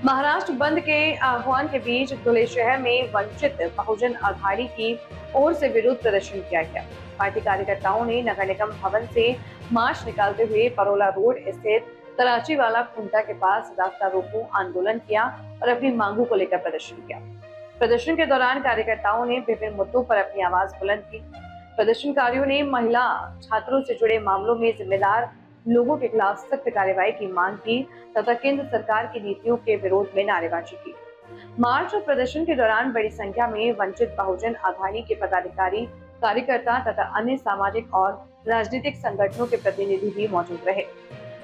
महाराष्ट्र बंद के आह्वान के बीच धुले शहर में वंचित बहुजन अघाड़ी की ओर से विरोध प्रदर्शन किया गया। पार्टी कार्यकर्ताओं ने नगर निगम भवन से मार्च निकालते हुए परोला रोड स्थित कराचीवाला खुंटा के पास रास्ता रोको आंदोलन किया और अपनी मांगों को लेकर प्रदर्शन किया। प्रदर्शन के दौरान कार्यकर्ताओं ने विभिन्न मुद्दों पर अपनी आवाज बुलंद की। प्रदर्शनकारियों ने महिला छात्रों से जुड़े मामलों में जिम्मेदार लोगों के खिलाफ सख्त कार्रवाई की मांग की तथा केंद्र सरकार की नीतियों के विरोध में नारेबाजी की। मार्च और प्रदर्शन के दौरान बड़ी संख्या में वंचित बहुजन अघाड़ी के पदाधिकारी, कार्यकर्ता तथा अन्य सामाजिक और राजनीतिक संगठनों के प्रतिनिधि भी मौजूद रहे।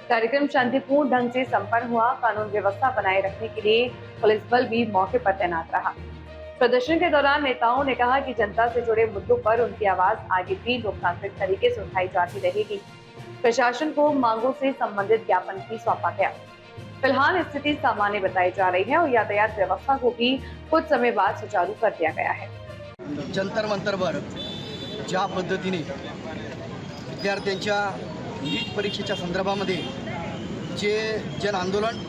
कार्यक्रम शांतिपूर्ण ढंग से संपन्न हुआ। कानून व्यवस्था बनाए रखने के लिए पुलिस बल भी मौके पर तैनात रहा। प्रदर्शन के दौरान नेताओं ने कहा कि जनता से जुड़े मुद्दों पर उनकी आवाज आगे भी लोकतांत्रिक तरीके से उठाई जाती रहेगी। प्रशासन को मांगों से संबंधित ज्ञापन भी सौंपा गया। फिलहाल स्थिति सामान्य बताई जा रही है और यातायात व्यवस्था को भी कुछ समय बाद सुचारू कर दिया गया है। जंतर मंतरवर ज्या पद्धतीने विद्यार्थ्यांच्या नीट परीक्षेच्या संदर्भामध्ये जे जन आंदोलन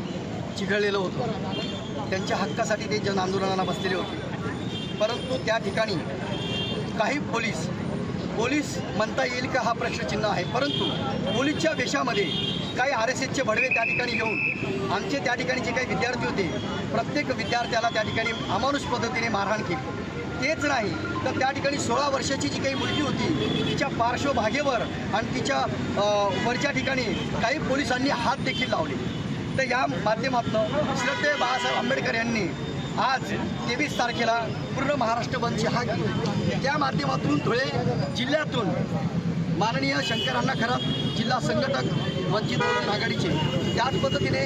चिघळलेलं होतं, त्यांच्या हक्कासाठी ते जन आंदोलनाला बसलेले होते। परंतु त्या ठिकाणी काही पोलीस म्हणता येईल का हा प्रश्नचिन्ह आहे, परंतु पोलीसच्या वेशामध्ये काही RSSचे भडवे त्या ठिकाणी घेऊन आमचे त्या ठिकाणी जे काही विद्यार्थी होते, प्रत्येक विद्यार्थ्याला त्या ठिकाणी अमानुष पद्धतीने मारहाण केली। तेच नाही तर त्या ठिकाणी 16 वर्षाची जी काही मुलगी होती तिच्या पार्श्वभागेवर आणि तिच्या वरच्या ठिकाणी काही पोलिसांनी हात देखील लावले। तर या माध्यमातून श्रद्धेय बाळासाहेब आंबेडकर यांनी आज 23 तारखेला पूर्ण महाराष्ट्र बंदची हाक दिली। त्या माध्यमातून धुळे जिल्ह्यातून माननीय शंकरांना खरात जिल्हा संघटक वंचित बहुजन आघाडीचे, त्याच पद्धतीने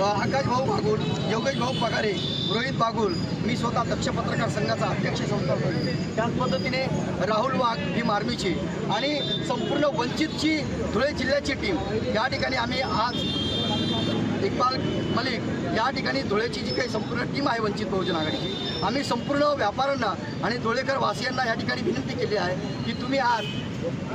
आकाश भाऊ बागुल, योगेश भाऊ पगारे, रोहित बागुल, मी स्वतः दक्ष पत्रकार संघाचा अध्यक्ष संस्थापक, त्याच पद्धतीने राहुल वाघ भीम आर्मीची आणि संपूर्ण वंचितची धुळे जिल्ह्याची टीम या ठिकाणी आम्ही आज इक्बाल मलिक या ठिकाणी धुळेची जी काही संपूर्ण टीम आहे वंचित बहुजन आघाडीची, आम्ही संपूर्ण व्यापाऱ्यांना आणि धुळेकर वासियांना या ठिकाणी विनंती केली आहे की तुम्ही आज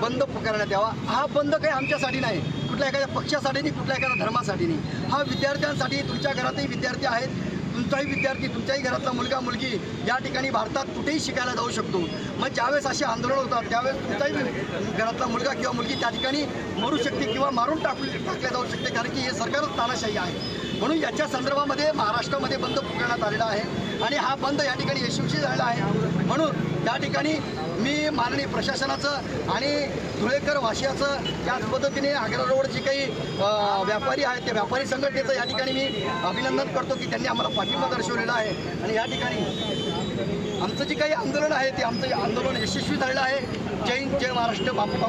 बंद पुकारण्यात यावा। हा बंद काही आमच्यासाठी नाही, कुठल्या एखाद्या पक्षासाठी नाही, कुठल्या एखाद्या धर्मासाठी नाही, हा विद्यार्थ्यांसाठी। तुमच्या घरातही विद्यार्थी आहेत, तुमचाही विद्यार्थी, तुमच्याही घरातला मुलगा मुलगी या ठिकाणी भारतात कुठेही शिकायला जाऊ शकतो। मग ज्यावेळेस असे आंदोलन होतात त्यावेळेस तुमचाही घरातला मुलगा किंवा मुलगी त्या ठिकाणी मरू शकते किंवा मारून टाकल्या जाऊ शकते, कारण की हे सरकारच तानाशाही आहे। म्हणून याच्या संदर्भामध्ये महाराष्ट्रामध्ये बंद पुकारण्यात आलेला आहे आणि हा बंद या ठिकाणी यशस्वी झालेला आहे। म्हणून त्या ठिकाणी मी माननीय प्रशासनाचं आणि धुळेकर वासियाचं, त्याच पद्धतीने आग्रा रोड जे काही व्यापारी आहेत त्या व्यापारी संघटनेचं या ठिकाणी मी अभिनंदन करतो की त्यांनी आम्हाला पाठिंबा दर्शवलेला आहे आणि या ठिकाणी आमचं जे काही आंदोलन आहे ते आमचं आंदोलन यशस्वी झालेलं आहे। जय हिंद, जय महाराष्ट्र, बापू।